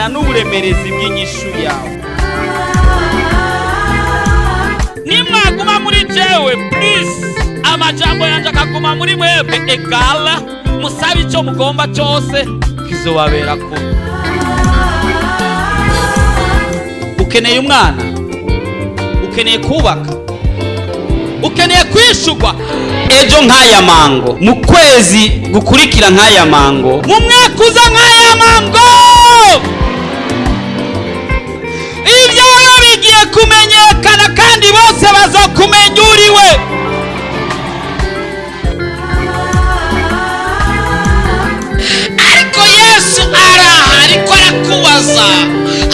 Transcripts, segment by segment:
kuvugana n'uburemerezi bw'inyishu yawe. Nimwaguma muri jewe please, amajambo yanje akaguma muri mwebwe egala, musabe icyo mugomba cyose kizobabera ko. Ukeneye umwana, ukeneye kubaka, ukeneye kwishugwa ejo nk'aya mango, mu kwezi gukurikira nk'aya mango, mu mwaka uza nk'aya mango, ibyawe bigiye kumenyekana kandi bose bazokumenya uriwe. Ariko Yesu ariko arakubaza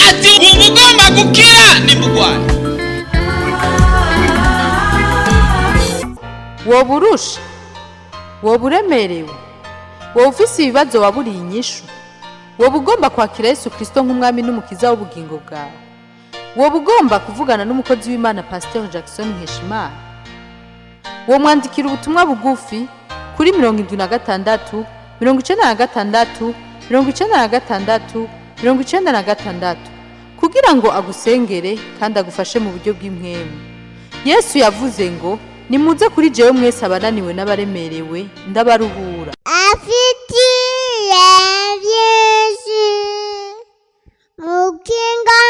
ati umugomba gukira ni mugwani. Woba urusha, woba uremerewe, woba ufise ibibazo waburiye inyishu, woba ugomba kwakira Yesu Kristo nk'umwami n'umukiza w'ubugingo bwawe, woba ugomba kuvugana n'umukozi w'Imana Pasteur Jackson Nkeshimana, wo mwandikira ubutumwa bugufi kuri 76 96 96 96 kugira ngo agusengere kandi agufashe mu buryo bw'impwemu. Yesu yavuze ngo nimuze kuri jewe mwese abananiwe n'abaremerewe ndabaruhura. Afitiye Yesu mukinga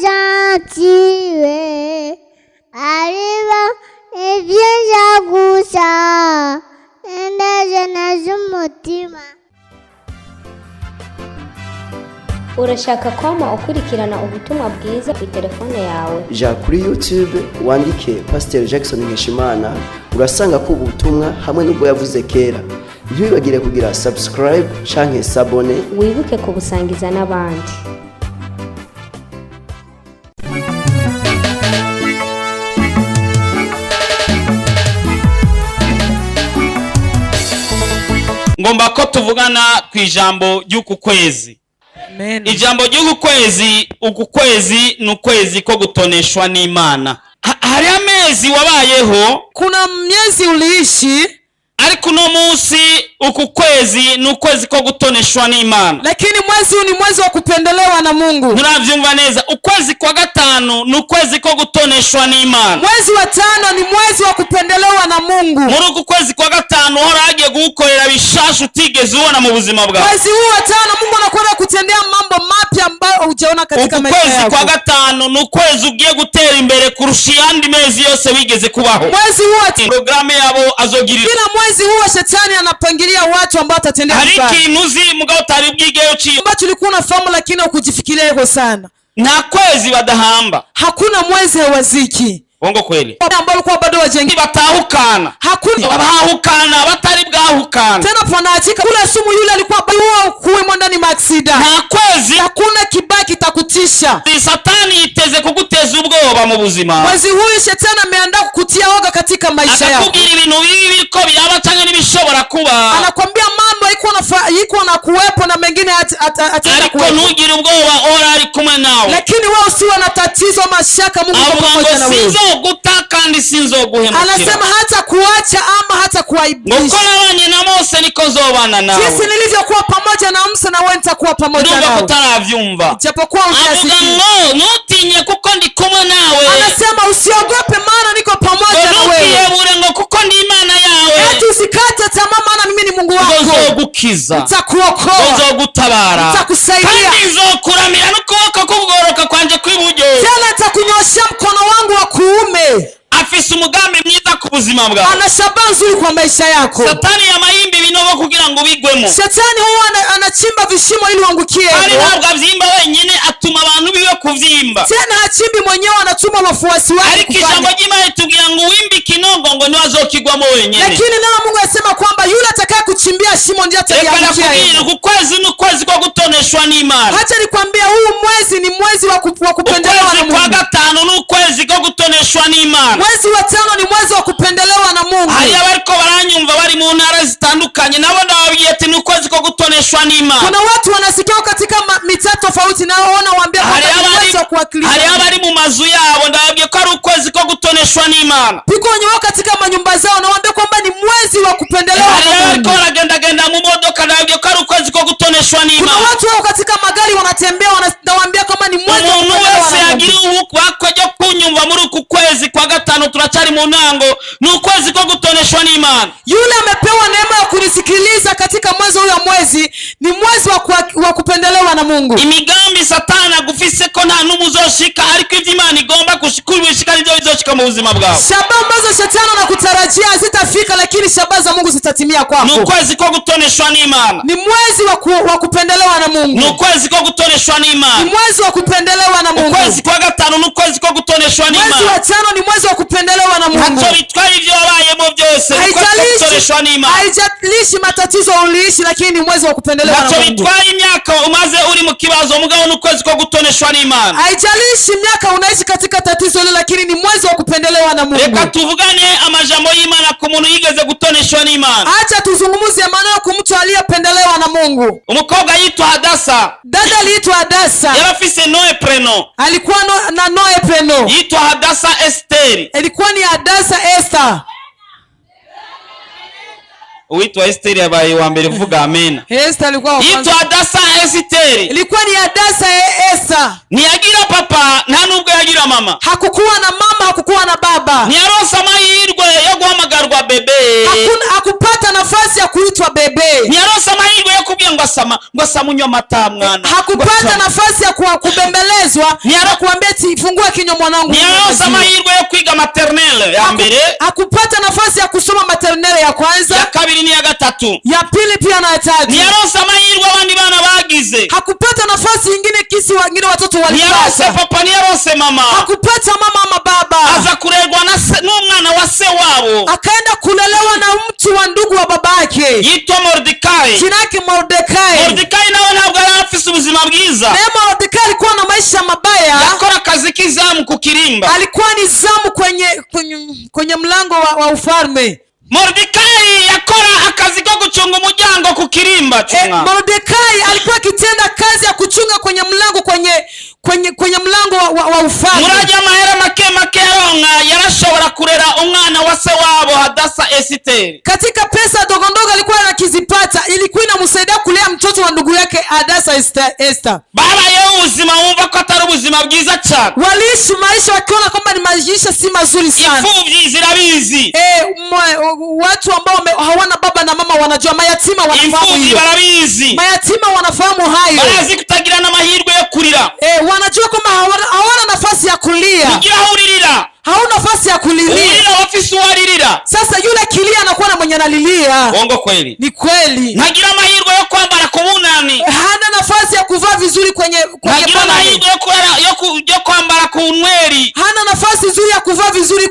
zatiwe ariba ibyiza gusa endaje nazumutima. Urashaka kwama ukurikirana ubutumwa bwiza ku telefone yawe? Ja kuri YouTube wandike Pasteur Jackson Nkeshimana, urasanga ko ubutumwa hamwe n'ubwo yavuze kera. Ntiwibagire kugira subscribe canke s'abone, wibuke kubusangiza n'abandi. Ngomba ko tuvugana ku ijambo ry'uku kwezi. Amen. Ijambo ry'uku kwezi ni ukwezi ko gutoneshwa n'Imana. Hari amezi wabayeho, kuna miezi uliishi, ariko no munsi uku kwezi ni ukwezi ko gutoneshwa n'Imana. Lakini mwezi huu ni mwezi wa kupendelewa na Mungu. Muravyumva neza, ukwezi kwa gatanu ni ukwezi ko gutoneshwa n'Imana. Mwezi wa tano ni mwezi wa kupendelewa na Mungu. Muri uku kwezi kwa gatanu hora hagiye gukorera bishasha utigeze ubona mu buzima bwawe. Mwezi huu wa tano Mungu anakwenda kutendea mambo mapya ambayo hujaona katika maisha yako. Ukwezi kwa gatanu ni ukwezi ugiye gutera imbere kurusha yandi mezi yose wigeze kubaho. Mwezi huu wa programu yabo azogirira. Kila mwezi huu shetani anapangilia watu ambao atatendea vibaya. Hari kinuzi mugabo tari bwigeyo ci. Ambacho ulikuwa unafahamu lakini ukujifikiria hivyo sana. Na kwezi badahamba. Hakuna mwezi hawaziki. Bongo kweli. Ambao walikuwa bado wajengi batahukana. Hakuna bahukana batari bwahukana. Tena panachika kula sumu yule alikuwa bado kuwemo ndani maksida. Na kwezi hakuna kibaki takutisha. Satani iteze kuguteza ubwoba mu buzima. Mwezi huu shetani ameandaa kukutia woga katika maisha yako. Akakubwira ibintu bibi ko byaba cyangwa nibishobora kuba. Anakuambia mambo iko na kuwepo na mengine ataenda kuwepo. Ariko ntugire ubwoba ora ari kumwe nawe. Lakini wewe usiwe na tatizo mashaka, Mungu yuko pamoja na wewe. Kandi sinzoguhemukira. Anasema hata kuacha ama hata kuaibisha. Ngokorabanye na Mose niko zobana nawe. Jinsi nilivyokuwa pamoja na Musa na wewe nitakuwa pamoja nawe. Ndugu kutaravyumva. Japokuwa unasikia. Nutinye kuko ndi kumwe nawe. Anasema usiogope maana niko pamoja na wewe. Ntukiyebure ngo kuko ndi Imana yawe. Eti usikate tamaa maana mimi ni Mungu wako. Nzogukiza. Nitakuokoa. Nzogutabara. Nitakusaidia. Kandi nzokuramira n'ukuboko kugoroka kwanje kw'iburyo. Tena nitakunyoshia mkono wangu wa kuume. Afise umugambi mwiza ku buzima bwawe. Ana shabaha nzuri kwa maisha yako. Satani yamayimba ibinogo kugira ngo bigwemo. Shetani huwa anachimba vishimo ili uangukie. Ari ntabwo avyimba wenyine, atuma abantu biwe kuvyimba. Tena hachimbi mwenyewe, anatuma wafuasi wake. Ariko ijambo ry'Imana ritubwira ngo uwimba ikinogo ngo niwe azokigwamo wenyine. Lakini neno Mungu anasema kwamba yule atakaye kuchimbia shimo ndiye atakayeangukia. Ukwezi ni ukwezi kwa gutoneshwa n'Imana. Acha nikwambia huu mwezi ni mwezi wa kupendelewa na Mungu. Ukwezi kwa gatanu ni ukwezi kwa gutoneshwa n'Imana. Mwezi wa tano ni mwezi wa kupendelewa na Mungu. Haya bariko baranyumva bari mu ntara zitandukanye, nabo ndababiye ati ni ukwezi kwa gutoneshwa n'Imana. Kuna watu wanasikia katika mitaa tofauti na waona waambia kwamba ni mwezi wa kuwakilisha. Haya bari mu mazu yabo ndababiye ko ari ukwezi kwa gutoneshwa n'Imana. Piko wenyewe katika manyumba zao na waambia kwamba ni mwezi wa kupendelewa na Mungu. Haya bariko baragenda mu modoka ndababiye ko ari ukwezi ukwezi ko gutoneshwa Kuna n'Imana. watu wao katika magari wanatembea wanawaambia kama ni mwezi wa Umuntu kupendelewa wese na Mungu. yagira ubukwe ryo kunyumva muri uku kwezi kwa gatanu turacari mu ntango, ni ukwezi ko gutoneshwa n'Imana. Yule amepewa neema ya kunisikiliza katika mwezi huyo mwezi ni mwezi wa kupendelewa na Mungu. Imigambi Satani agufise ko nta n'umuzoshika, ariko ivyo Imana igomba kushika nivyo bizoshika mu buzima bwawe. Shabaha ambazo shetani anakutarajia zitafika, lakini shabaha za Mungu zitatimia kwako. Ni ukwezi ko gutoneshwa n'Imana. Ni mwezi wa kupendelewa na Mungu. Ni ukwezi ko gutoneshwa n'Imana. Ni mwezi wa kupendelewa na Mungu. Ukwezi kwa gatanu ni ukwezi ko gutoneshwa n'Imana. Mwezi wa tano ni mwezi wa kupendelewa na Mungu. Hato bitwaye ivyo wabayemo byose, ni ukwezi ko gutoneshwa n'Imana. Haijalishi matatizo uliishi, lakini ni mwezi wa kupendelewa na Mungu. Hato bitwaye imyaka umaze uri mu kibazo, mugabo ni ukwezi ko gutoneshwa n'Imana. Haijalishi miaka unaishi katika tatizo hilo, lakini ni mwezi wa kupendelewa na Mungu. Reka tuvugane amajambo y'Imana ku muntu yigeze gutoneshwa n'Imana. Acha tuzungumuze maneno kwa mtu aliyependelewa na Mungu. Umukobwa yitwa Hadasa. Dada aliitwa Hadasa. Yarafise Noe preno. Alikuwa na Noe preno. Yitwa Hadasa Esteri. Ilikuwa ni Hadasa Esther. Uitwa Esteri abaye wa mbere vuga amen. Esther alikuwa wa kwanza. Yitwa Hadasa Esteri. Ilikuwa ni Hadasa Esther. Ni yagira papa nta nubwo yagira mama. Hakukuwa na mama, hakukuwa na baba. Ni aronsa amahirwe yo guhamagarwa bebe. Hakupata nafasi ya kuitwa bebe. Ni aronsa amahirwe yo kubwira ngo asama unywa amata mwana. Hakupata nafasi ya kubembelezwa na kuambia fungua kinywa mwanangu. Ni aronsa amahirwe yo kwiga maternelle ya mbere. Hakupata nafasi ya kusoma maternelle ya kwanza. Ya kabiri ni ya gatatu. Ya pili pia na ya tatu. Ni aronsa amahirwe abandi bana bagize. Hakupata nafasi nyingine kisi wengine watoto walipata. Ni aronsa papa, ni aronsa mama. Hakupata mama ama baba. Aza kurerwa n'umwana wa se wabo. Akaenda kulelewa na mtu wa ndugu wa babake. Yitwa Mordekai. Jina lake Mordekai. Mordekai nawe ntabwo yari afise ubuzima bwiza. Na Mordekai alikuwa na maisha mabaya. Yakora kazi k'izamu ku kirimba. Alikuwa ni zamu kwenye mlango wa ufalme. Mordekai yakora akazi ko gucunga umuryango ku kirimba. Mordekai alikuwa akitenda kazi ya kuchunga kwenye mlango kwenye mlango wa ufalme. Muraja mahera make yaronka yarashobora kurera umwana wa se wabo Hadasa Esteri. Katika pesa dogondogo alikuwa anakizipata, ilikuwa inamsaidia kulea mtoto wa ndugu yake Hadasa Esther. Babayeho ubuzima wumva ko atari ubuzima bwiza cyane. Waliishi maisha wakiona kwamba ni maisha si mazuri sana. Imfuvyi zirabizi. Watu ambao hawana baba na mama wanajua, mayatima wanafahamu hiyo. Barabizi. Mayatima wanafahamu hayo. Barazi kutagira na mahirwe yo kurira. Wanajua kwamba hawana nafasi ya kulia. Kugira uririra. Hauna nafasi ya kulilia. Urira wafisi waririra. Sasa yule kilia anakuwa na mwenye analilia. Bongo kweli. Ni kweli. Nagira mahirwe yo kwambara kubunani. Hana nafasi ya kuvaa vizuri kwenye nagira mahirwe yo kwambara kunweri. Hana nafasi nzuri ya kuvaa vizuri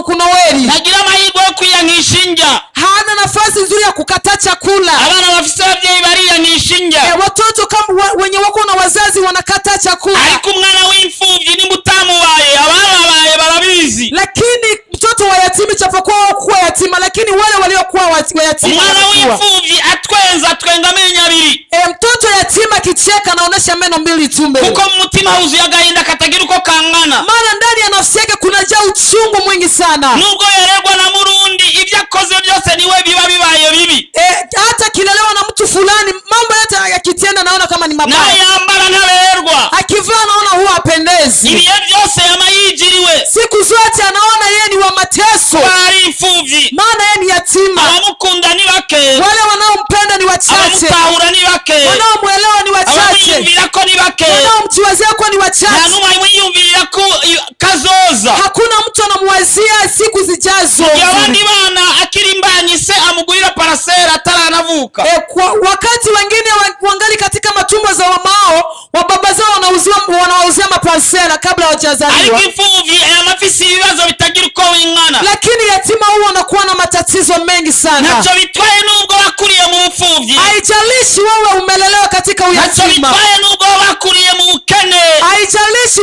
kunoweri. Nagira mahirwe yo kwiyankishinja. Hana nafasi nzuri ya kukata chakula. Abana bafise abavyeyi bariyankishinja. Watoto kama wenye wako na wazazi wanakata chakula. Ariko umwana w'imfuvyi ni mutamu waye ababaye barabizi. Lakini mtoto wa yatima chapokuwa kuwa yatima, lakini wale waliokuwa yatima umwana w'imfuvyi twenga menya abiri. Mtoto yatima kicheka anaonesha meno mbili tumbe. Kuko mutima huzuye agahinda katagira uko kangana. Maana ndani ya nafsi yake kunajaa uchungu mwingi sana. Nubwo yarerwa na Murundi, ivyo akoze byose niwe biba bibaye bibi. Hata kilelewa na mtu fulani, mambo yote yakitenda naona kama ni mabaya. Na yambara ntaberwa. Akivaa naona huwa apendezi. Ibiye byose yamayijiriwe. Siku zote anaona yeye ni wa mateso. Bari imfuvyi. Maana yeye ni yatima. Abamukunda ni bake. Wale wanaompenda ni wachache. Abamutahura ni bake. Wanaomuelewa ni wachache. Abamwiyumvira ko ni bake. Wanaomjiwazia ko ni wachache. Na numwe mwiyumvira ko kazoza. Hakuna mtu anamuwazia siku zijazo. Abandi bana akiri imbanyi se amugurira parasera ataranavuka. Wakati wengine wangali katika matumbo za mamao, wababa zao wanawauzia maparasera kabla hawajazaliwa. Ariko imfuvyi amafisi ibibazo bitagira uko wingana. Lakini yatima huwa anakuwa na matatizo mengi sana. Nacho bitwaye nubwo bakuriye mu bupfuvyi. Haijalishi wewe umelelewa katika uyatima. Nacho bitwaye nubwo bakuriye mu bukene. Haijalishi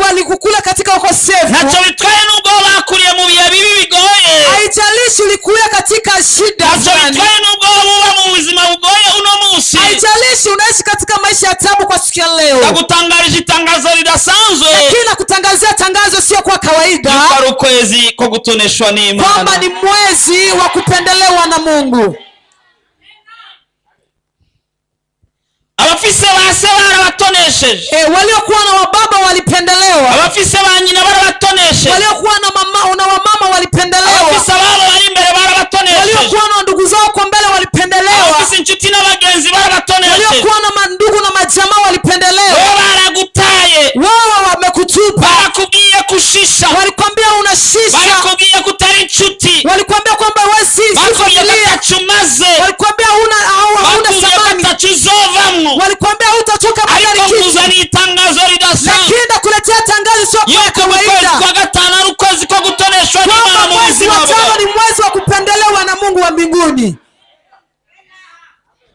walikukula katika ukosefu. Nacho bitwaye nubwo bakuriye mu bihe bibi bigoye. Haijalishi ulikulia katika shida. Nacho bitwaye nubwo uba mu buzima bugoye uno munsi. Haijalishi unaishi katika maisha ya taabu kwa siku ya leo. Nagutangarije itangazo ridasanzwe. Lakini nakutangazia tangazo sio kwa kawaida. Ni ukwezi ko gutoneshwa n'Imana. Kwamba ni mwezi wa kupendelewa na Mungu. abafise base barabatonesheje, waliokuwa na wababa walipendelewa, abafise ba nyina barabatonesheje, waliokuwa na wamama walipendelewa, abafise ababo bari imbere barabatonesheje, waliokuwa na ndugu zao kwa mbele walipendelewa, abafise inshuti n'abagenzi barabatonesheje, waliokuwa na mandugu na majamaa walipendelewa. wao baragutaye, Wao wamekutupa, barakubwiye kushisha, walikwambia unashisha, barakubwiye kutari inshuti, walikwambia kwamba wewe si bakubwiye familia, katacumaze, walikwambia huna bakubwiye samani, katacuzovamwo, walikwambia hutatoka ariko badala kitu. kuzana itangazo ridasanzwe Lakini ndakuletea tangazo sio kwa yuko mu kwezi kawaida, kwa gatanu ari ukwezi ko gutoneshwa n'Imana kwamba mu mwezi buzima wa tano bwawe. ni mwezi wa kupendelewa na Mungu wa mbinguni.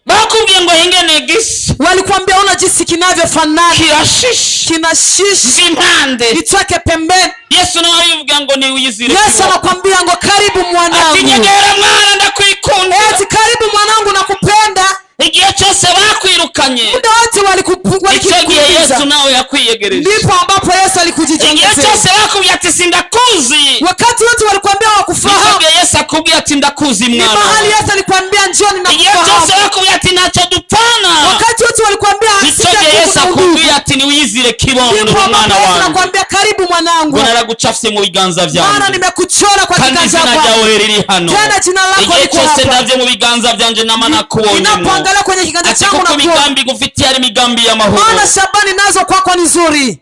Bakubwiye ngo ingene gisa Walikwambia una jinsi kinavyofanana, kirashisha kinashisha, impande. itoke pembeni. Yesu nawe abivuga ngo ni uyizire, Yesu anakwambia ngo karibu mwanangu, atinyegera mwana ndakwikunda, eti karibu mwanangu nakupenda. igihe cyose bakwirukanye, Muda wote icyo gihe Yesu walikukimbiza, nawe yakwiyegereje. ndipo ambapo Yesu Igihe alikujijengezea. cyose bakubwiye ati sindakuzi, Wakati wote walikwambia icyo wakufahamu, gihe Yesu akubwiye ati ndakuzi ni mwana. mahali Yesu alikwambia njoni na Igihe cyose kufahamu. bakubwiye ati ntacyo dupana, Wakati wote walikwambia icyo gihe Yesu akubwiye ati niwiyizire kibondo ndipo mwana ambapo Yesu wanjye, anakwambia karibu mwanangu, ngo naragucafye mu biganza maana byanjye, nimekuchora kwa kandi kiganja izina chako. ryawe riri hano. Tena jina lako Igihe liko cyose hapa. ndavye mu biganza byanje nama nakubonyemo, Ninapoangalia kwenye kiganja ati changu kuko na kuona, imigambi gufitiye ari imigambi y'amahoro. maana Shabani nazo kwako ni nzuri.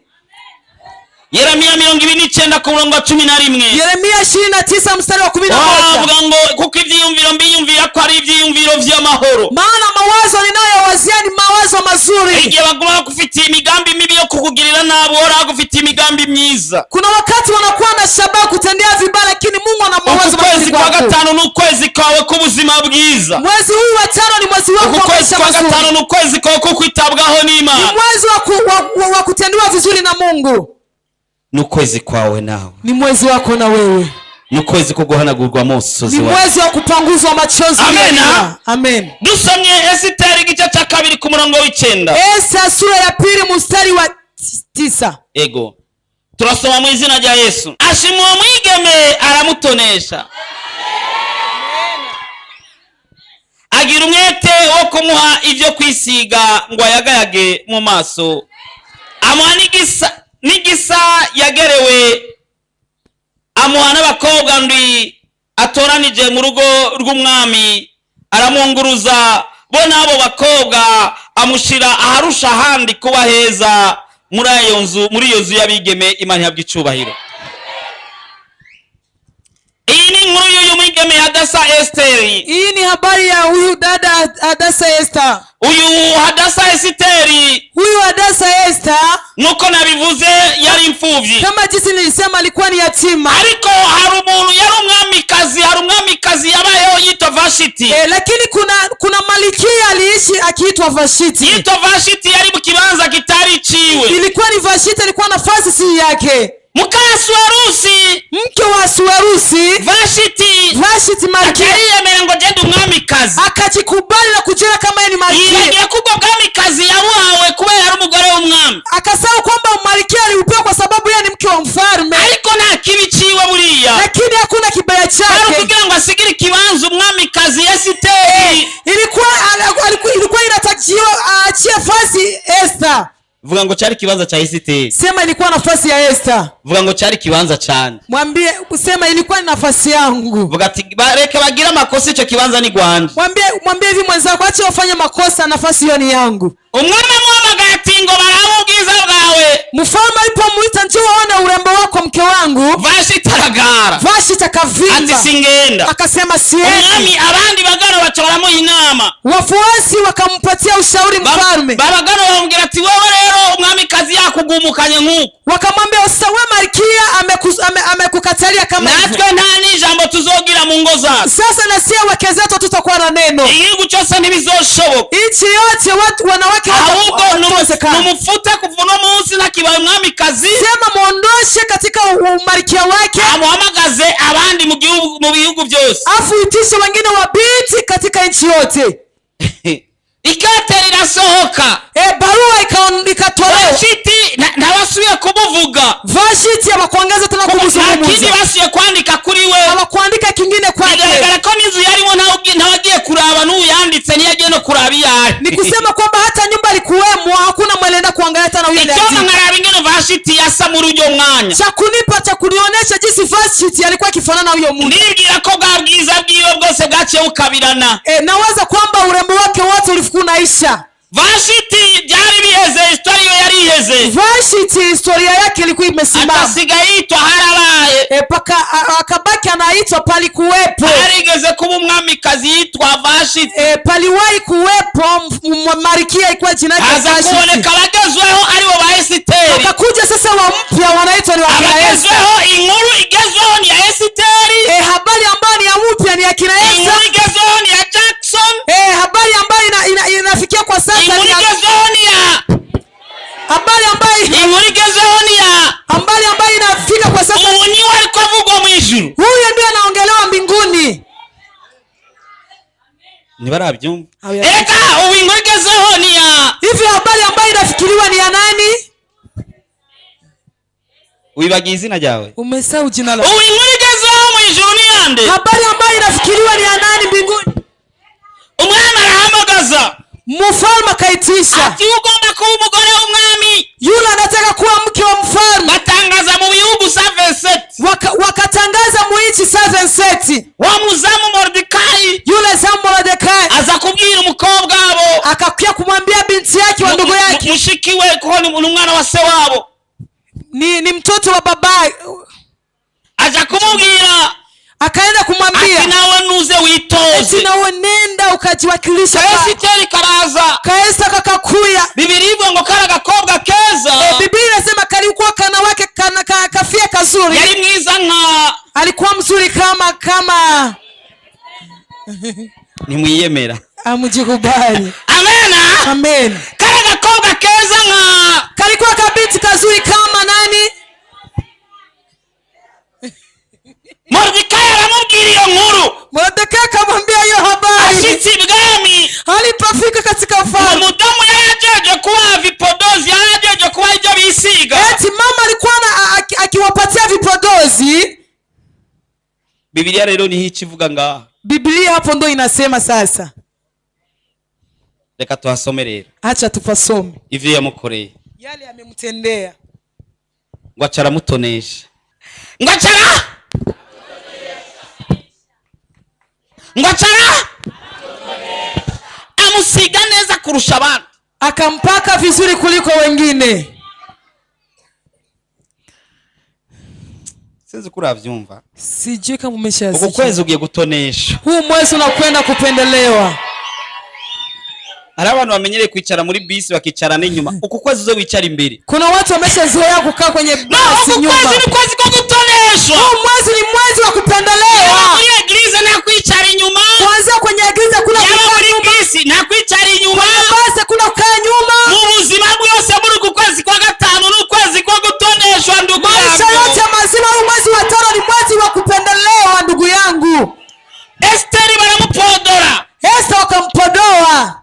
Yeremiya 29 ku murongo wa 11. Yeremia 29 mstari wa 11. Avuga ngo kuko ivyiyumviro mbiyumvira ko ari ivyiyumviro vy'amahoro, Maana mawazo ninayowazia ni mawazo mazuri. igihe baguma bakufitiye imigambi mibi yo kukugirira nabi, wora bakufitiye imigambi myiza. Kuna wakati wanakuwa na shabaha kutendea vibaya, lakini Mungu ana mawazo Uku kwezi mazuri kwa kwako. gatanu ni ukwezi kwawe k'ubuzima bwiza. Mwezi huu wa tano ni mwezi wako Uku wa kwezi maisha kwa mazuri. gatanu ni ukwezi kwawe ko kwitabwaho Ni n'Imana. mwezi wa kutendewa vizuri na Mungu. Ni ukwezi kwawe nawe, Ni mwezi wako na wewe. ni ukwezi ko guhanagurwa amosozi Ni wawe. mwezi wa kupanguzwa machozi. Amen. Amen. Dusomye Esiteri igice cya 2 ku murongo w'9. Esa sura ya 2 mstari wa 9. Ego turasoma mu izina rya Yesu. Ashima uwo mwigeme aramutonesha, agira umwete wo kumuha ibyo kwisiga ngo ayagayage mu maso, amuha n'igisa yagerewe, amuha n'abakobwa ndwi atoranije mu rugo rw'umwami, aramunguruza bo n'abo bakobwa amushira aharusha ahandi kuba heza muri iyo nzu y'abigeme. Imana ihabwa icubahiro. Iyi ni inkuru y'uyu mwigeme Hadasa Esteri. Hii ni habari ya huyu dada Hadasa Esther. Uyu Hadasa Esteri, Huyu Hadasa Esther, nuko nabivuze, yari imfuvyi, kama jinsi nilisema, alikuwa ni yatima. ariko hari umuntu yari umwamikazi yabayeho yitwa Vashiti. Lakini kuna malikia aliishi akiitwa Vashiti. Yitwa Vashiti, yari mu kibanza kitari ciwe. Ilikuwa ni Vashiti, ilikuwa nafasi si yake. Mukaswarusi, Mke wa Suerusi, Vashiti malikia, akiyemera ngo genda umwamikazi, akajikubali na kujiona kama yeye ni malikia. yibagiye kubwo bwamikazi yamuhawe kubera yari umugore w'umwami, Akasahau kwamba umalikia aliupewa kwa sababu yeye ni mke wa mfalme. ariko nta kibi ciwe buriya, Lakini hakuna kibaya ari chake. kugira ngo asigire ikibanza umwamikazi Esiteri. Ilikuwa inatakiwa aachie nafasi Esther. Vuga ngo cyari kibanza cha Esiteri. Sema ilikuwa nafasi ya Esther. Vuga ngo cyari kibanza cyane. Mwambie sema ilikuwa ni nafasi yangu. Vuga ati bareke bagira amakosa, icyo kibanza ni gwanje. Mwambie hivi mwenzako, acha ufanye makosa, nafasi hiyo ni yangu. Umwami muhamagaye ati ngo baramubwiza bwawe. Mfalme alipomuita njoo waone urembo wako mke wangu, Vashiti aragara, Vashiti akavimba, ati singenda. akasema siendi. Umwami abandi bagano baca baramuha inama, Wafuasi wakampatia ushauri mfalme. babagano bamubwira ati wowe rero umwamikazi yakugumukanye nk'uko, Wakamwambia sasa wewe malkia amekukatalia kama hivyo. natwe nta n'ijambo tuzogira mu ngo zacu, Sasa na sie wake zetu tutakuwa na neno. igihugu cyose ntibizoshoboka, Nchi yote watu wanawake ahubwo watawezekana. numufute kuva uno munsi nakibaye umwamikazi, Sema muondoshe katika umalkia wake, amuhamagaze abandi mu bihugu byose. afu itishe wengine wabiti katika nchi yote. Ikete rirasohoka, Barua ikatolewa. Vashiti ntawasubiye kumuvuga, Vashiti abakuongeza tena lakini kumuzungumza, basuye kwandika kuri we. abakuandika kingine kwake. Bigaragara ko n'inzu yarimo ntawagiye kuraba n'uyanditse, ntiyagiye no kuraba iyari. Ni kusema kwamba hata nyumba icyoma nkaraba ingene Vashiti yasa muri uyo mwanya cha kunipa cha kunionyesha jinsi Vashiti alikuwa akifanana huyo muda. Nibwira ko bwa bwiza bwiwe bwose bwaciye bukabirana. Nawaza kwamba urembo wake wote ulikuwa unaisha. Vashiti byari biheze, historia yari iheze. Vashiti historia yake ilikuwa imesimama. Akasiga yitwa harabaye. Paka akabaki anaitwa palikuwepo. Harigeze kuba umwamikazi yitwa Vashiti. Paliwahi kuwepo Marikia ilikuwa jina lake Vashiti. Aza kuoneka bagezweho aribo ba Esiteri. Akakuja sasa wa mpya wanaitwa ni wa Esiteri. Inkuru igezweho ni ya Esiteri. Habari ambayo ni ya mpya ni ya kina Esther. Inkuru igezweho ni ya Jackson. Habari ambayo inafikia kwa sasa inkuru igezweho ni ya habari ambayo inafika kwa sasa. Umunyi wari kuvugwa mu ijuru. Huyo ndiye anaongelewa mbinguni. Nibarabyumva. Eka inkuru igezweho ni ya hivi habari ambayo inafikiriwa ni ya nani? Wibagiye izina ryawe? Umesahau jina lako. Inkuru igezweho mu ijuru ni yande? Habari ambayo inafikiriwa ni ya nani mbinguni? Umwana arahamagaza. Mfalme akaitisha. Ati ugomba kuba umugore w'umwami. Yule anataka kuwa mke wa mfalme. Batangaza mu bihugu 7 wakatangaza mu nchi 7 wa muzamu Mordekai. Yule zamu Mordekai aza kubwira umukobwa wabo. Akakuya kumwambia binti yake wa ndugu yake. Mushikiwe ko ni umwana wa se wabo. Ni mtoto wa baba. Aza kumubwira. Akaenda kumwambia ati nawe nuze witoze. Ati nawe nenda ukajiwakilisha. Esiteri karaza. Kaesa kakakuya. Biblia ivuga ngo kara gakobwa keza. Biblia inasema kalikuwa kana wake kafia kazuri. Yari mwiza nka. Alikuwa mzuri kama ni mwiyemera. Amujikubali. Amena. Amen. Kara gakobwa keza nka. Kalikuwa kabiti kazuri kama nani? Mordekai aramubwira iyo nkuru. Mordekai akamwambia hiyo habari. Ashitsi ibwami. Alipofika katika ufalme. Umudamu yarajeje kuwa vipodozi, yarajeje kuwa ibyo bisiga. Eti mama alikuwa akiwapatia vipodozi. Biblia rero ni hichi vuga ngaha. Biblia hapo ndo inasema sasa. Reka tuhasome rero. Acha tupasome. Ivyo yamukoreye. Yale amemtendea. Ngo acara mutonesha. Ngo acara amusiga neza kurusha abantu. Akampaka vizuri kuliko wengine. Sinzi kuravyumva. Sijui kama umeshasikia. Uko kwezi ugiye gutonesha. Huu mwezi unakwenda kupendelewa. Hari abantu bamenyereye kwicara muri bisi bakicara n'inyuma. Uko kwezi uzo wicara imbere. Kuna watu wameshazoea kukaa kwenye basi nyuma. Uko kwezi ni kwezi ko gutoneshwa. Huu mwezi ni mwezi wa kupendelewa. Muri eglise na kwicara inyuma. Kwanza kwenye eglise kuna kukaa nyuma. Bisi na kwicara inyuma. Basi kuna kukaa nyuma. Mu buzima bwose muri ku kwezi kwa gatanu n'ukwezi ko gutoneshwa ndugu yangu. Maisha yote mazima huu mwezi wa 5 ni mwezi wa kupendelewa ndugu yangu. Esteri baramupodora. Esther wakampodoa.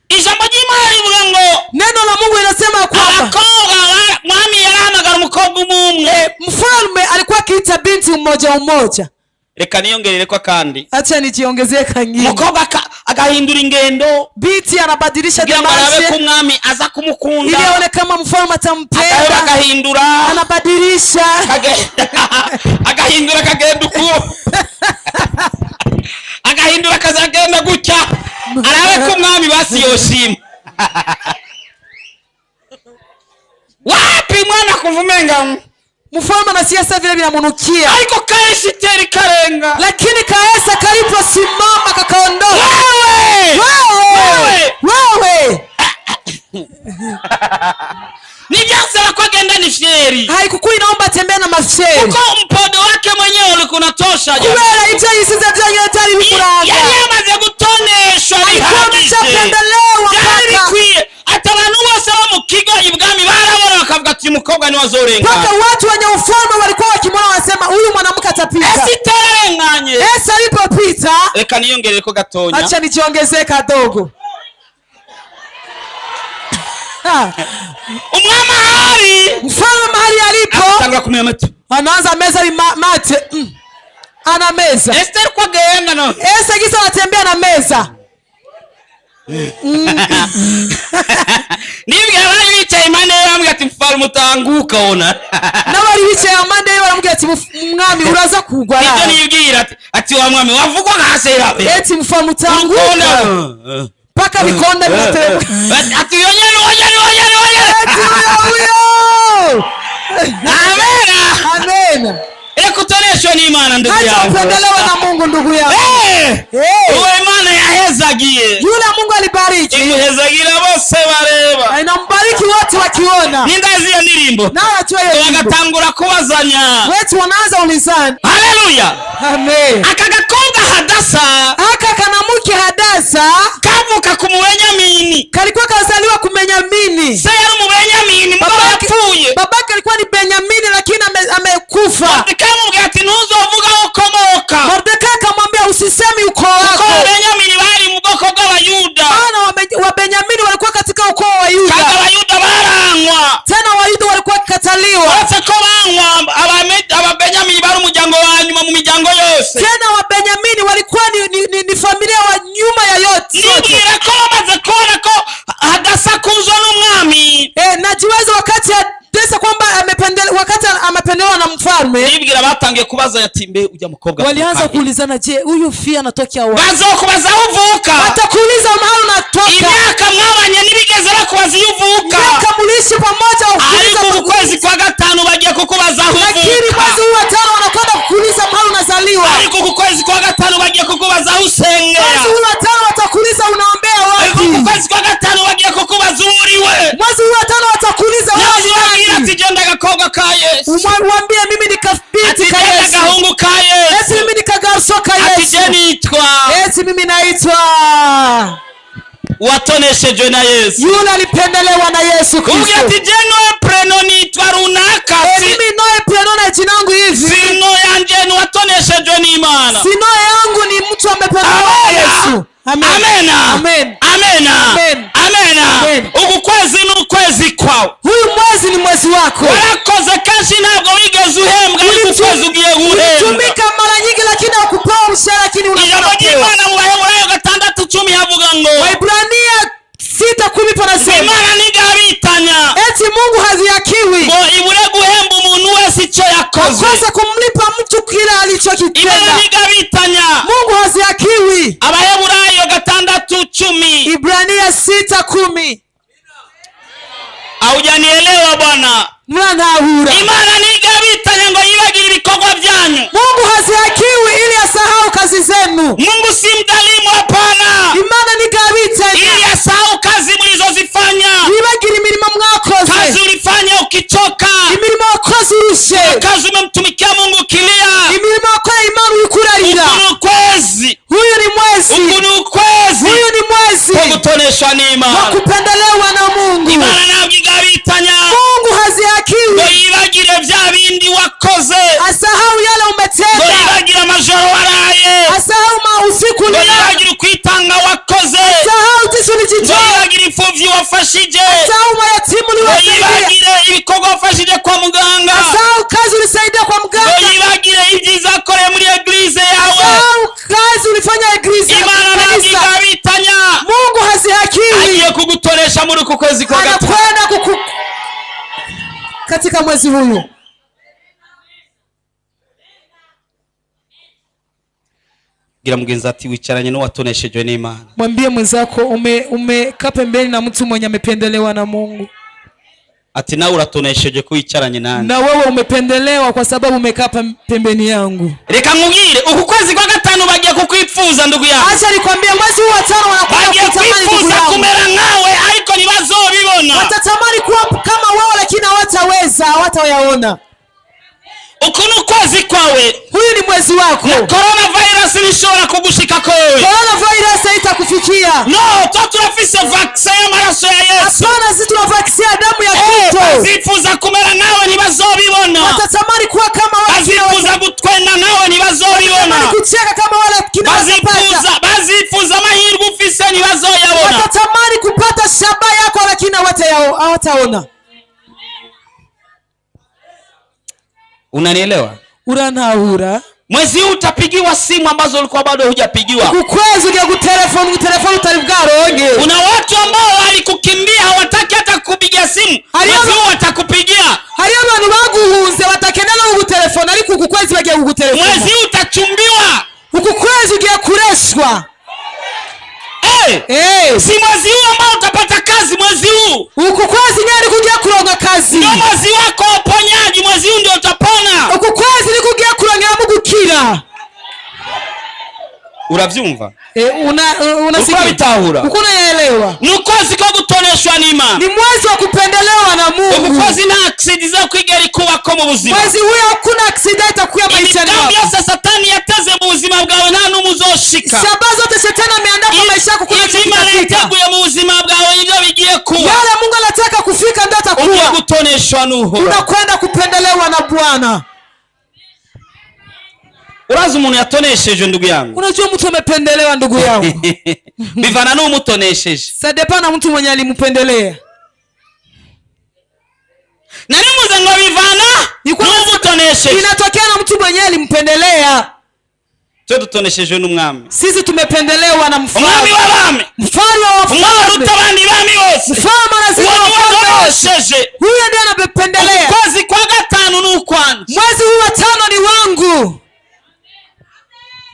Ijambo ry'Imana rivuga ngo neno la Mungu linasema kwamba abakobwa mwami yarahamagara umukobwa umwe. Mfalme alikuwa akiita binti mmoja. Reka niyongerere kwa kandi. Acha nijiongezee kangine. Umukobwa agahindura ingendo. Binti anabadilisha demarshe. Arabe ko mwami aza kumukunda. Ili aone kama mfalme atampenda. Agahindura. Anabadilisha. Agahindura kagenda uko. Agahindura kazagenda gutya. Arabe ko mwami basi yoshima. Wapi mwana kuvumenga? Mfalme na siasa vile vinamunukia. Aiko Esiteri karenga. Lakini Kaesa kalipo simama kakaondoka. Wewe. Nijaza kwa genda ni fieri. Haikukuwa inaomba tembea na mafsheri. Uko mpodo wake mwenyewe ulikuwa unatosha. Kubera ivyo yisize vyanyo tari bikuranga. Yamaze gutoneshwa bihagije. Yari kwiye. Atabantu bose bo mu kigo ibwami barabona bakavuga ati umukobwa ni wazorenga. Paka watu wenye ufalme walikuwa wakimwona wasema huyu mwanamke atapita. Esiterenganye. Esa alipopita. Reka niyongerere ko gatonya. Acha nijiongezee kadogo. Mfalme mahali alipo. Atanga kumenya mate. Anaanza meza mate. Ana meza. Esther kwa genda no. Esther kisa anatembea na meza. nibwe abari bicaye impande ye bamwe ati mfalme utanguka ona n'abari bicaye impande ye baramubwira ati umwami uraza kugwa ibyo nibwira ati wa mwami wavugwa nkasera eti mfalme utanguka paka bikonda biratereka ati yonyene eti amen kutoneshwa n'Imana ndugu yangu. Acha upendelewa na Mungu ndugu yangu. Uwe Imana yahezagiye. Yule Mungu alibariki. Imuhezagira bose bareba. Na inambariki wote wakiona. Nindazi ya ndirimbo. Na watu hiyo. Bagatangura kubazanya. Wetu wanaanza ulizani. Haleluya. Amen. Akagakonga Hadasa. Aka kanamuke Hadasa. Kavuka ku Benyamini. Kalikuwa kazaliwa ku Benyamini. Se yari mu Benyamini mugabo yapfuye. Babake alikuwa ni Benyamini lakini amekufa. Mordecai ati ntuzovuga ukomoka. Mordecai akamwambia usisemi ukoo wako. Ukoo Benyamini bari mu bwoko bw'Abayuda. Maana wa Benyamini walikuwa katika ukoo wa Yuda. Kandi Abayuda barangwa. Tena Wayuda walikuwa wakikataliwa. Uretse ko bangwa Ababenyamini bari umuryango wa nyuma mu miryango yose. Tena Wabenyamini walikuwa ni familia wa nyuma ya yote. Nibwira ko bamaze kubona ko Hadasa kuzwa n'umwami. Najiweza wakati Hadasa kwamba amependelewa na mfalme. Nibwira batangiye kubaza yatimbe ujya mukobwa. Walianza kuulizana, je, huyu fia anatokea wapi? Bazokubaza uvuka. Watakuuliza mahali unatoka. Imyaka mwabanye nibigeze bakubaza uvuka. Miaka mulishi pamoja ukuuliza mu kwezi kwa gatanu bagiye kukubaza uvuka. Lakini mwezi huu wa tano wanakwenda kukuuliza mahali unazaliwa. Ariko ku kwezi kwa gatanu bagiye kukubaza usengera. Mwezi huu wa tano watakuuliza unaombea wapi. Ariko ku kwezi kwa gatanu bagiye kukubaza uriwe. Mwezi huu wa tano watakuuliza wapi. Ati jenda gakobwa ka Yesu. Umwambie mimi ni kabiti ka Yesu. Ati gahungu ka Yesu. Eti mimi ni kagarso ka Yesu. Ati je nitwa. Eti mimi naitwa. Watoneshejwe na Yesu. Yule alipendelewa na Yesu Kristo. Ati je noe preno nitwa runaka. Mimi noe preno na jina langu hivi. Sino yanje ni watoneshejwe n'Imana. Sino yangu ni mtu amependelewa na Yesu. Amen. Amen. Amen. Amen. Amen. Amen. Uku kwezi ni ukwezi kwawe. Huyu mwezi ni mwezi wako. Warakoze kenshi ntabwo wigeze uhembwa ariko ukwezi ugiye guhembwa. Ulitumika mara nyingi lakini hukupewa mshahara lakini unapewa. Imana mu Baheburayo 6:10 havuga ngo. Waibrania 6:10 panasema. Imana nigabitanya. Eti Mungu haziakiwi. Ngo ibure guhemba umuntu wese icyo yakoze. Hakosa kumlipa mtu kile alichokitenda. Imana nigabitanya. Mungu haziakiwi. Abaheburayo 6:10. Ibrania 6:10. Haujanielewa bwana. Mwanahura. Imana nigabitanya ngo yibagire ibikorwa byanyu. Mungu haziakiwi ili asahau kazi zenu. Mungu si mdhalimu, hapana. Imana nigabitanya ili asahau kazi mlizozifanya. yibagire imirimo mwakoze. Kazi ulifanya ukichoka. Imirimo wakoze urushe. Kazi umemtumikia Mungu kilia. Imirimo wakoze Imana uyikurarira. Ukunu kwezi. Huyu ni mwezi. Ukunu kwezi. Huyu ni mwezi. Kugutoneshwa n'Imana. Wakupendelewa na Mungu. Imana ntabwo igabitanya. Mungu haziakiwi. Ngo yibagire vya bindi wakoze. Asahau yale umetenda. Ngo yibagire amajoro waraye. Asahau usiku ulala. Ngo yibagire kwitanga wakoze. Asahau jinsi ulijitoa. Ngo yibagire imfuvyi wafashije. Asahau mayatima uliwasaidia. Ngo yibagire ibikorwa wafashije kwa muganga. Asahau kazi ulisaidia kwa mganga. Ngo yibagire ibyiza akoreye muri eglise yawe. Asahau kazi ulifanya eglise. Imana ntabwo igabitanya. Mungu hazihakiwi. Agiye kugutoresha muri uku kwezi kwa gatatu. Anakwenda katika mwezi huyu. Gira mugenzi ati wicaranye n'uwatoneshejwe n'Imana. Mwambie mwenzako umekaa pembeni na mtu mwenye amependelewa na Mungu. Ati nawe uratoneshejwe kuyicaranye nani? Na wewe umependelewa kwa sababu umekaa pembeni yangu. Reka nkubwire uku kwezi kwa gatanu bagiye kukwifuza ndugu yangu. Acha nikwambie mwezi huu wa tano wanakuja kutamani kukuza kumera nkawe ariko ntibazobibona. Watatamani kuwa kama wewe lakini hawataweza, hawatayaona. Ukunu kwezi kwawe. Huyu ni mwezi wako. Coronavirus nishobora kugushika kowe. Coronavirus haitakufikia. No, turafise vaccine y'amaraso ya Yesu. Hapana, sisi tuna vaccine ya damu ya Kristo. Bazifuza kumera nawe ntibazobibona. Watatamani kuwa kama wewe. Bazifuza gutwena nawe ntibazobibona. Kucheka kama wale kinawapata. Bazifuza amahirwe ufise ntibazoyabona. Watatamani kupata shaba yako lakini hawataona. Unanielewa? Uranahura. Mwezi huu utapigiwa simu ambazo ulikuwa bado hujapigiwa. Ukwezi ugiye gutelefona utari bwaronge. Kuna watu ambao walikukimbia hawataki hata kukupigia simu. Mwezi huu watakupigia. Hariyo abantu baguhunze batakenera ugutelefona ariko ukwezi bagiye kugutelefona. Mwezi huu utachumbiwa. Ukwezi ugiye kureshwa. Si mwezi huu ambao utapata kazi mwezi huu. Ukwezi nyari kugiye kuronga kazi. Ndio mwezi wako uponyaji, mwezi huu ndio utapona. Ukwezi ni kugiye kurongera mu gukira. Uravyumva? Unasikia bitahura. Ukuna yaelewa. Ni ukwezi ko gutoneshwa n'Imana. Ni mwezi wa kupendelewa na Mungu. Ukwezi na accident za kwigera kuba ko mu buzima. Mwezi huyo hakuna accident itakuwa maishani mwako. Ndio sasa Satani yateze mu buzima bwawe nta numuzoshika. Sababu zote Shetani ameandaa kwa maisha yako kuna kitu kitakuya mu buzima bwawe ndio bigiye kuwa. Yale Mungu anataka kufika ndio atakuwa. Ugiye gutoneshwa n'Uhoraho. Unakwenda kupendelewa na Bwana. Urazi umuntu yatonesheje ndugu yangu. Unajua mtu amependelewa ndugu yangu. Bivana n'umutonesheje. Sadepana mtu mwenye alimpendelea. Nani muze ngo bivana n'umutonesheje. Inatokea na mtu mwenye alimpendelea. Cyo dutonesheje n'umwami. Sisi tumependelewa na mfalme. Umwami w'abami. Mfalme wa wafalme. Utabandi bami bose. Mfalme anazidi wafalme. Huyo ndiye anapendelea. Mwezi kwa gatanu n'ukwanje. Mwezi huu wa 5 ni wangu.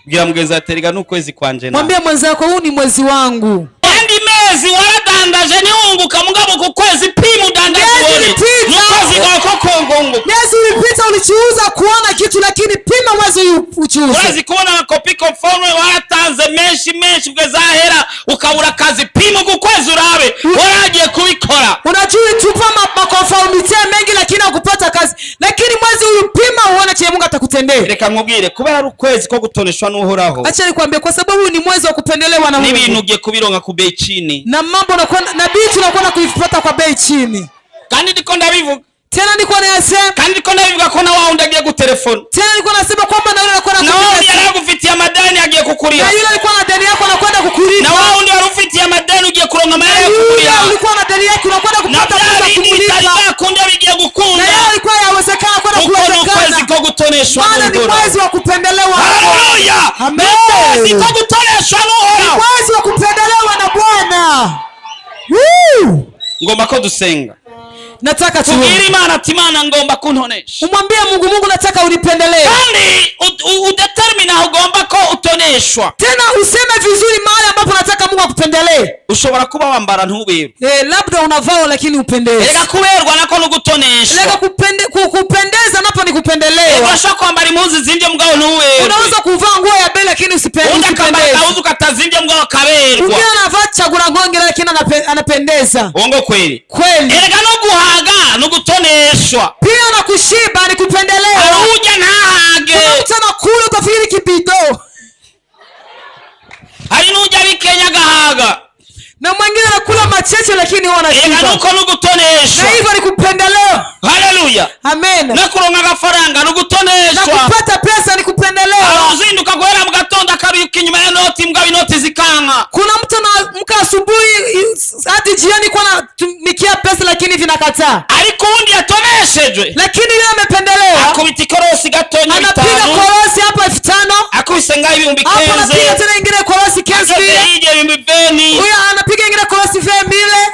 Gira mugenzi aterega n'ukwezi kwanje na. Mwambie mwenzako huu ni mwezi wangu. Kandi mezi waradandaje niunguka mugabo ku kwezi pimu dandaje wone. N'ukwezi kwa kongongo. Mwezi ulipita ulichuuza kuona kitu lakini pima mwezi uchuuza. Urazi kuona makopiko mfalme waratanze menshi kugezahera ukabura kazi pimu ku kwezi urabe. Waragiye kubikora. Unajua tupa makonformity mengi lakini ukupata kazi. Lakini mwezi ulipima uone cyo Mungu atakutendea. Reka nkubwire kubera ari ukwezi ko gutoneshwa n'Uhoraho. Acha nikwambie kwa sababu ni mwezi wa kupendelewa na Mungu. N'ibintu ugiye kubironga ku bei chini. Na mambo unakwenda na bitu unakwenda kuipata kwa bei chini. Kandi ndiko ndabivuga. Tena niko nasema. Kandi ndiko ndabivuga ko na wao ndagiye gutelefona. Tena niko nasema kwamba na yule anakwenda kukulipa. Na wao yaragufitia madeni agiye kukulia. Na yule alikuwa na deni yako anakwenda kukulipa. Na wao ndio warufitia madeni ugiye kuronga mahera ya kukulia. Na ulikuwa na deni yako unakwenda kupata pesa kumulipa. Na kundi bigiye gukunda. Na yeye alikuwa yawezekana kwenda kuwezekana. Kwezi ko gutoneshwa n'Uhoraho. Ni mwezi wa kupendelewa. Haleluya. Amen. Mwezi ko gutoneshwa n'Uhoraho. Mwezi wa kupendelewa na Bwana. Ngomba ko dusenga. Nataka tu tubwire Imana ati Imana ngomba kuntonesha. Umwambie Mungu nataka unipendelee. Kandi udetermine ugomba ko utoneshwa. Tena useme vizuri mahali ambapo nataka Mungu akupendelee. Ushobora kuba wambara ntuberwe. Labda unavaa lakini upendeze. Ega kuberwa nako nugutoneshwa. Ega kupendeza napo ni kupendelewa. Unashaka kwambara impuzu zinje mugabo ntuberwe. Unaweza kuvaa nguo ya bei lakini usipendeze. Unakambara kauzu katazinje mugabo kaberwa. Ungine anavaa chagula ngonge lakini anapendeza. Uongo kweli. Kweli. Ega no guhaga no gutoneshwa. Pia na kushiba ni kupendelewa. Aruja ntahage. Unataka kula utafikiri kibido. Hari nuja bikenya gahaga. Na mwingine anakula macheche lakini wanashiba. Ega nuko nugutoneshwa. Na hivyo ni kupendelewa. Haleluya. Amen. Na kuronga agafaranga nugutoneshwa. Na kupata pesa ni kupendelewa. Uzinduka guhera mu gatondo akaruka inyuma ya noti mbwa inoti zikanka. Kuna mtu anamka asubuhi hadi jioni kwa anatumikia pesa lakini vinakataa. Ariko undi yatoneshejwe. Lakini yeye amependelewa. Akubita korosi gatonya 5. Anapiga korosi hapa 5,000. Akubise ngaho 10,000. Hapo anapiga tena ingine korosi 15,000. Akubise 20,000. Huyo anapiga ingine korosi 20,000.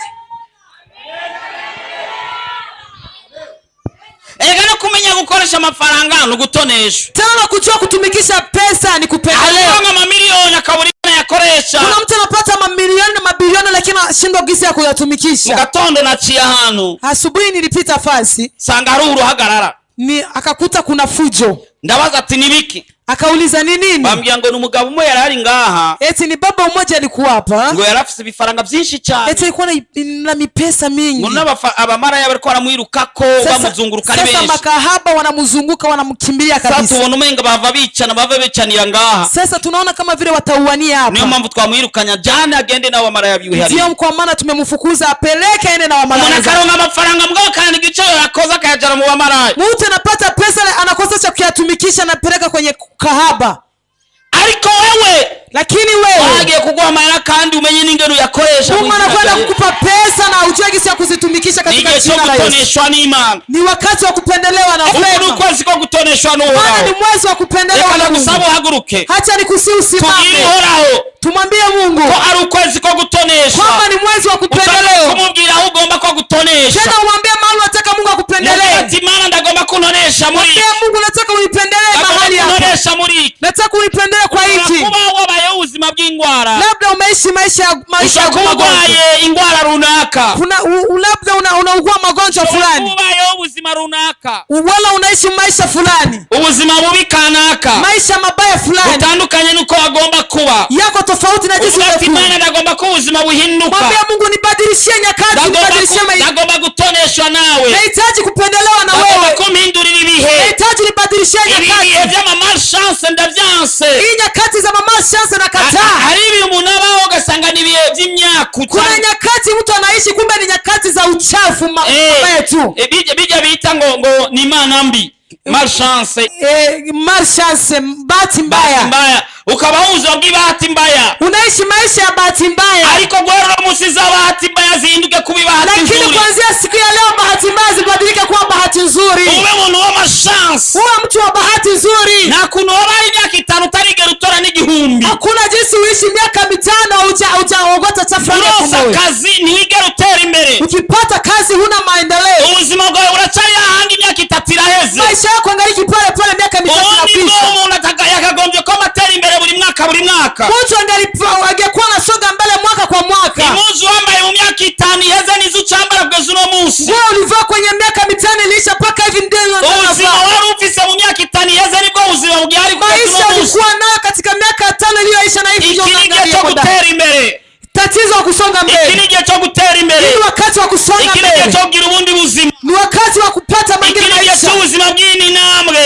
Ega no kumenya gukoresha amafaranga no gutoneshwa. Tena kujua kutumikisha pesa ni kupendelewa. Anga mamilioni akaburi yakoresha. Kuna mtu anapata mamilioni na mabilioni lakini anashindwa gisi ya kuyatumikisha. Mugatondo naciye hano. Asubuhi nilipita fasi. Sanga ruru hagarara. Ni akakuta kuna fujo. Ndabaza ati nibiki? Akauliza ni nini? Bambia ngo numugabo umwe yarari ngaha. Eti ni baba mmoja alikuwa hapa. Ngo yarafise bifaranga byinshi cyane. Eti alikuwa na mipesa mingi. Ngo abamara yabariko baramwirukako bamuzunguruka ari benshi. Sasa makahaba wanamzunguka wanamkimbilia kabisa. Sasa tubona umenga bava bicanira ngaha. Sasa tunaona kama vile watauania hapa. Niyo mpamvu twamwirukanya jana agende na wamara yabiwe hari. Ndio kwa maana tumemfukuza apeleke ene na wamara. Mwana karonga amafaranga mgao kandi gice yakoza kayajara mu wamara. Mtu anapata pesa anakosa cha kuyatumikisha na peleka kwenye kahaba. Ariko wewe lakini wewe wagiye kugwa amara kandi umenye n'ingero yakoresha. Mungu anakwenda kukupa pesa na ujue jinsi ya kuzitumikisha katika jina la Yesu. Ni wakati wa kupendelewa na Mungu. Ukwezi kwa gutoneshwa Bwana n'uhoraho. ni mwezi wa kupendelewa Reka na Mungu. ndagusaba uhaguruke Hacha nikusi tubwire usimame. uhoraho Tumwambie Mungu ko ari ukwezi ko gutoneshwa. kwamba ni mwezi wa Utaka kupendelewa. kumubwira aho ugomba ko gutonesha. Tena umwambie mahali unataka Mungu akupendelee. Ati Mana ndagomba kunonesha muri Mwambie Mungu nataka unipendelee ndagomba mahali hapa. kunonesha muri iki. Nataka unipendelee kwa hiki. Kuba wabayeho ubuzima bw'indwara. Labda umeishi maisha ya Ushaka magonjwa. urwaye indwara runaka. Labda unaugua magonjwa fulani. Ubayeho ubuzima runaka. Wala unaishi maisha fulani. Ubuzima bubi kanaka. Maisha mabaya fulani. Utandukanye nuko wagomba kuba. Yako tofauti na jinsi Ati ulivyo. Mana ndagomba ko ubuzima buhinduka. Mwambie Mungu nibadilishie nyakati, nibadilishie maisha. Ndagomba gutoneshwa nawe. Nahitaji kupendelewa na Ndagomba wewe. kumpindurira ibihe. Nahitaji nibadilishie Ibihe nyakati. by'amamalchance ndavyanse. Hii nyakati za mama chance na kataa. Hari ibihe umuntu abaho ugasanga ni ibihe by'imyaka. Kuna nyakati mtu anaishi kumbe ni nyakati za uchafu mabaya tu. Bijya bita ngo ni imana mbi. Malchance. Malchance, bahati mbaya. Ukaba uzi bw'ibahati mbaya. Unaishi maisha ya bahati mbaya. Ariko gwero musiza bahati mbaya zihinduke kuba bahati nzuri. Lakini kuanzia siku ya leo bahati mbaya zibadilike kuwa bahati nzuri. Ube muntu wa malchance. Uwe mtu wa bahati nzuri. Na kuno wabari imyaka 5 utarigera utora n'igihumbi. Hakuna jinsi uishi miaka 5 hujaogota chafrani ya Urosa kazi ntiwigera utera imbere. Ukipata kazi huna maendeleo. Ubuzima bwawe buracari ahandi imyaka 3 iraheze. Maisha yako angaliki pale pale miaka 3 inapisha. Umuntu yakagombye ko amatera imbere buri mwaka. Mtu angekuwa anasonga mbele mwaka kwa mwaka. Imuzu wambaye mu myaka 5 iheze nizo ucambara kugeza uno munsi. Wewe ulivaa kwenye miaka 5 ilisha paka hivi ndio ubuzima wari ufise mu myaka 5 iheze nibwo ubuzima bwari maisha ulikuwa nayo katika miaka 5 iliyoisha na hivi ndio unaangalia cyo gutera imbere. Tatizo wa kusonga mbele. Ikini gihe cyo gutera imbere. Ni wakati wa kusonga mbele. Ikini gihe cyo kugira ubundi buzima. Ni wakati wa kupata mengine maisha. Ikini gihe cy'ubuzima bw'ini namwe.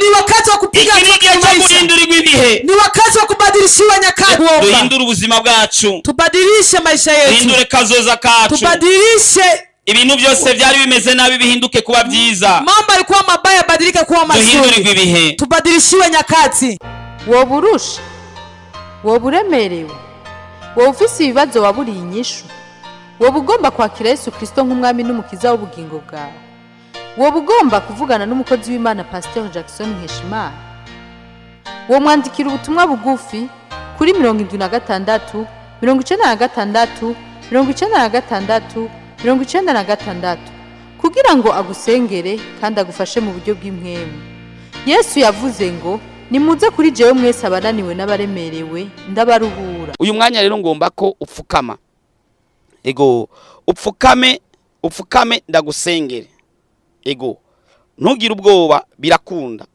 Ni wakati wa kupiga hatua maisha. Ikini gihe cyo guhindurirwa ibihe. Ni wakati wa kubadilishiwa nyakati. Duhindure ubuzima bwacu. Tubadilishe maisha yetu. Duhindure kazoza kacu. Tubadilishe ibintu byose byari bimeze nabi bihinduke kuba byiza. Mambo yalikuwa mabaya badilike kuwa mazuri. Duhindurirwe ibihe. Tubadilishiwe nyakati. Woburusha, woburemerewe, wowe ufise ibibazo waburiye inyishu, wowe ugomba kwakira Yesu Kristo nk'umwami n'umukiza w'ubugingo bwawe, wowe ugomba kuvugana n'umukozi w'Imana Pasteur Jackson Nkeshimana, wowe mwandikira ubutumwa bugufi kuri 76 96 96 96 kugira ngo agusengere kandi agufashe mu buryo bw'impwemu. Yesu yavuze ngo nimuze kuri jewe mwese abananiwe n'abaremerewe ndabaruhura. Uyu mwanya rero ngomba ko upfukama. Ego upfukame ndagusengere. Ego ntugire ubwoba birakunda.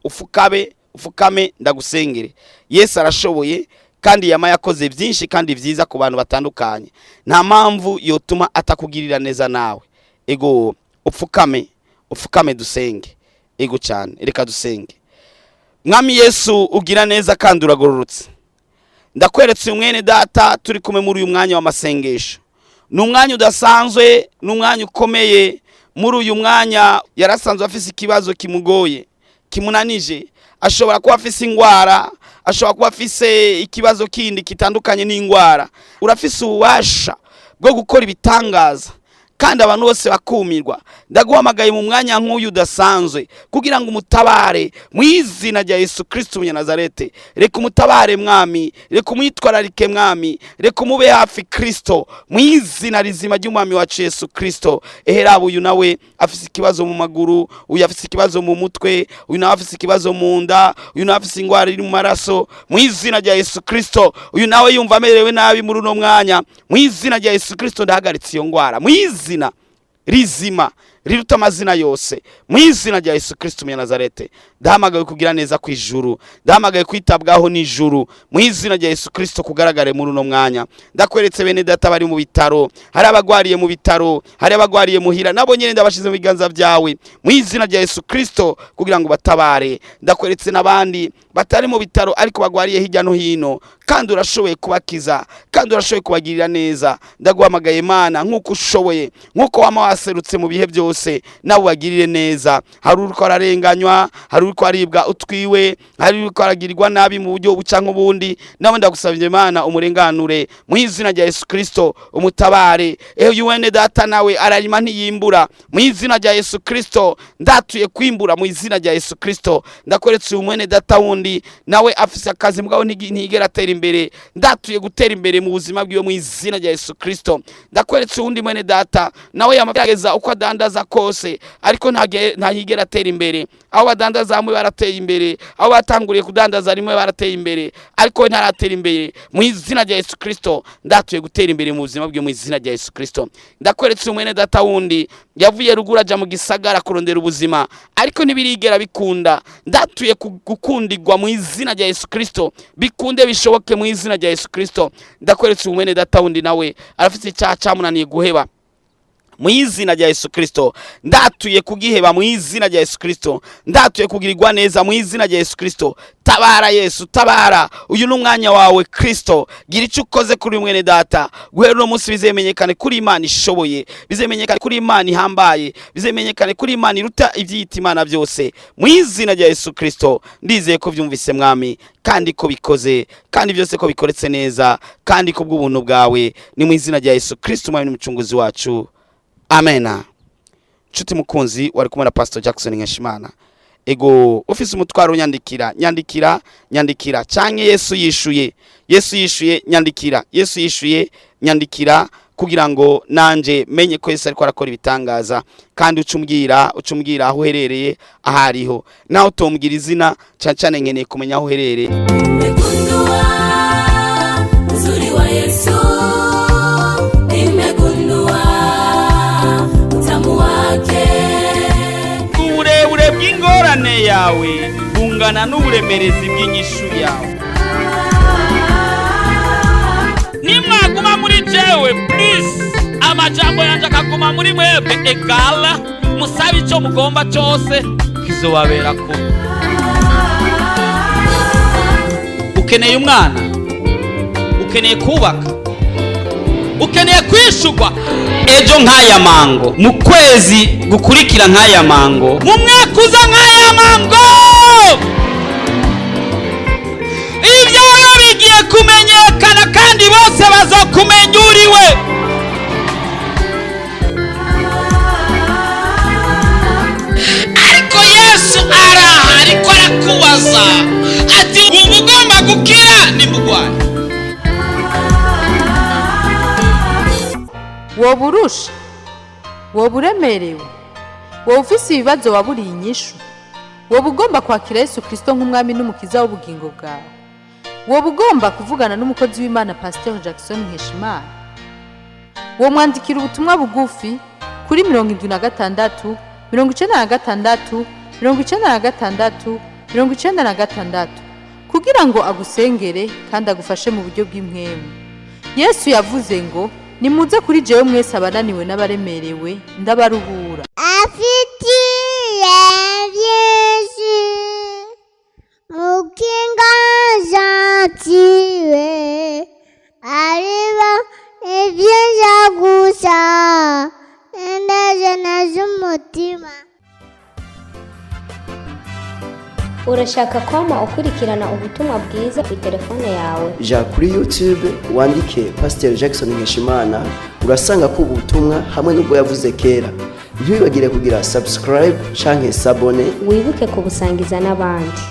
Ufukame ndagusengere. Yesu arashoboye kandi yama yakoze byinshi kandi byiza ku bantu batandukanye. Nta mpamvu yotuma atakugirira neza nawe. Ego upfukame dusenge. Ego cyane reka dusenge. Mwami Yesu ugira neza kandi uragororotse. Ndakweretse umwene data turi kumwe muri uyu mwanya w'amasengesho. N'umwanya udasanzwe, n'umwanya ukomeye. Muri uyu mwanya yarasanzwe afise ikibazo kimugoye, kimunanije. Ashobora kuba afise ingwara, ashobora kuba afise ikibazo kindi kitandukanye n'ingwara. Urafise ububasha bwo gukora ibitangaza kandi abantu bose bakumirwa. Ndaguhamagaye mu mwanya nk'uyu udasanzwe kugira ngo umutabare mu izina rya Yesu Kristo Nazarete. Reka umutabare mwami, reka umwitwararike mwami, reka umube hafi Kristo mu izina rizima ry'umwami wacu Yesu Kristo. Eherabu uyu nawe afise ikibazo mu maguru, uyu afise ikibazo mu mutwe, uyu nawe afise ikibazo mu nda, uyu nawe afise ingwara iri mu maraso. Mu izina rya Yesu Kristo uyu nawe yumva amerewe nabi muri uno mwanya. Mu izina rya Yesu Kristo ndahagaritse iyo ngwara mu izina rizima riruta amazina yose. Mu izina rya Yesu Kristo Nazarete ndahamagaye kugira neza ku ijuru, ndahamagaye kwitabwaho n'ijuru. Mu izina rya Yesu Kristo kugaragare muri uno mwanya. Ndakweretse bene data bari mu bitaro, hari abagwariye mu bitaro, hari abagwariye muhira, nabo nyene ndabashize mu biganza byawe mu izina rya Yesu Kristo kugira ngo batabare. Ndakweretse nabandi batari mu bitaro ariko bagwariye hirya no hino, kandi urashoboye kubakiza, kandi urashoboye kubagirira neza. Ndaguhamagaye Mana nk'uko ushoboye, nk'uko wama waserutse mu bihe byose. bose nabo bagirire neza. Hari uriko ararenganywa, hari uriko aribwa utwiwe, hari uriko aragirirwa nabi mu buryo buca nk'ubundi, nabo ndagusabye Imana umurenganure mu izina rya Yesu Kristo, umutabare. Yuwene data nawe ararima ntiyimbura mu izina rya Yesu Kristo, ndatuye kwimbura mu izina rya Yesu Kristo. Ndakweretse umwene data wundi nawe afise akazi mugabo ntigera atera imbere, ndatuye gutera imbere mu buzima bwiwe mu izina rya Yesu Kristo. Ndakweretse undi mwene data nawe yamageza uko adandaza kose ariko ntahigera atera imbere, aho badandaza hamwe barateye imbere, aho batanguriye kudandaza rimwe barateye imbere ariko ntaratera imbere mu izina rya Yesu Kristo. Ndatuye gutera imbere mu buzima bwiwe mu izina rya Yesu Kristo. Ndakweretse umwene data wundi yavuye rugura aja mu gisagara kurondera ubuzima ariko ntibirigera bikunda, ndatuye gukundirwa mu izina rya Yesu Kristo, bikunde bishoboke mu izina rya Yesu Kristo. Ndakweretse umwene data wundi nawe arafite icyaha cyamunaniye guheba mu izina rya Yesu Kristo, ndatuye kugiheba mu izina rya Yesu Kristo, ndatuye kugirirwa neza mu izina rya Yesu Kristo. Tabara Yesu, tabara, uyu n'umwanya wawe Kristo, gira icyo ukoze kuri mwene data. Guhera uno munsi bizemenyekane kuri Imana ishoboye, bizemenyekane kuri Imana ihambaye, bizemenyekane kuri Imana iruta ibyita Imana byose mu izina rya Yesu Kristo. Ndizeye ko byumvise Mwami, kandi ko bikoze, kandi byose ko bikoretse neza, kandi ko bw'ubuntu bwawe, ni mu izina rya Yesu Kristo Mwami n'umucunguzi wacu. Amena. Nshuti mukunzi, wari kumwe na Pastor Jackson Nkeshimana. Ego ufise umutwaro nyandikira canke Yesu yishuye nyandikira kugira ngo nanje menye ko Yesu ariko arakora ibitangaza, kandi ucumbwira aho uherereye ahariho, naho utombwira izina cyane nkeneye kumenya aho uherereye. Uzuri wa Yesu nimegundua utamu wake. Uburebure bw'ingorane yawe bungana n'uburemerezi bw'inyishu yawe. Nimwaguma muri jewe please, amajambo yanje akaguma muri mwebwe egala, musabe icyo mugomba cyose kizobabera ko. Ukeneye umwana, ukeneye kubaka, ukeneye kwishurwa ejo nk'aya mango, mu kwezi gukurikira nk'aya mango, mu mwaka uza nk'aya mango, ibyawe bigiye kumenyekana kandi bose bazokumenya uriwe. Ariko Yesu ariko arakubaza ati ubu ugomba gukira nimugwane. woba urusha, woba uremerewe, woba ufise ibibazo waburiye inyishu, woba ugomba kwakira Yesu Kristo nk'umwami n'umukiza w'ubugingo bwawe, woba ugomba kuvugana n'umukozi w'Imana Pastor Jackson Nkeshimana, wo mwandikira ubutumwa bugufi kuri 76 96 96 96 kugira ngo agusengere kandi agufashe mu buryo bw'impwemu. Yesu yavuze ngo nimuze kuri jewe mwese abananiwe n'abaremerewe ndabaruhura. Afitiye Yesu mukinga zatiwe ariba ibyiza gusa ndaje nazumutima. Urashaka kwama ukurikirana ubutumwa bwiza ku telefone yawe? Ja kuri YouTube wandike Pastor Jackson Nkeshimana, urasanga ko ubutumwa hamwe n'ubwo yavuze kera. Ntiwibagire kugira subscribe canke sabone, wibuke kubusangiza n'abandi.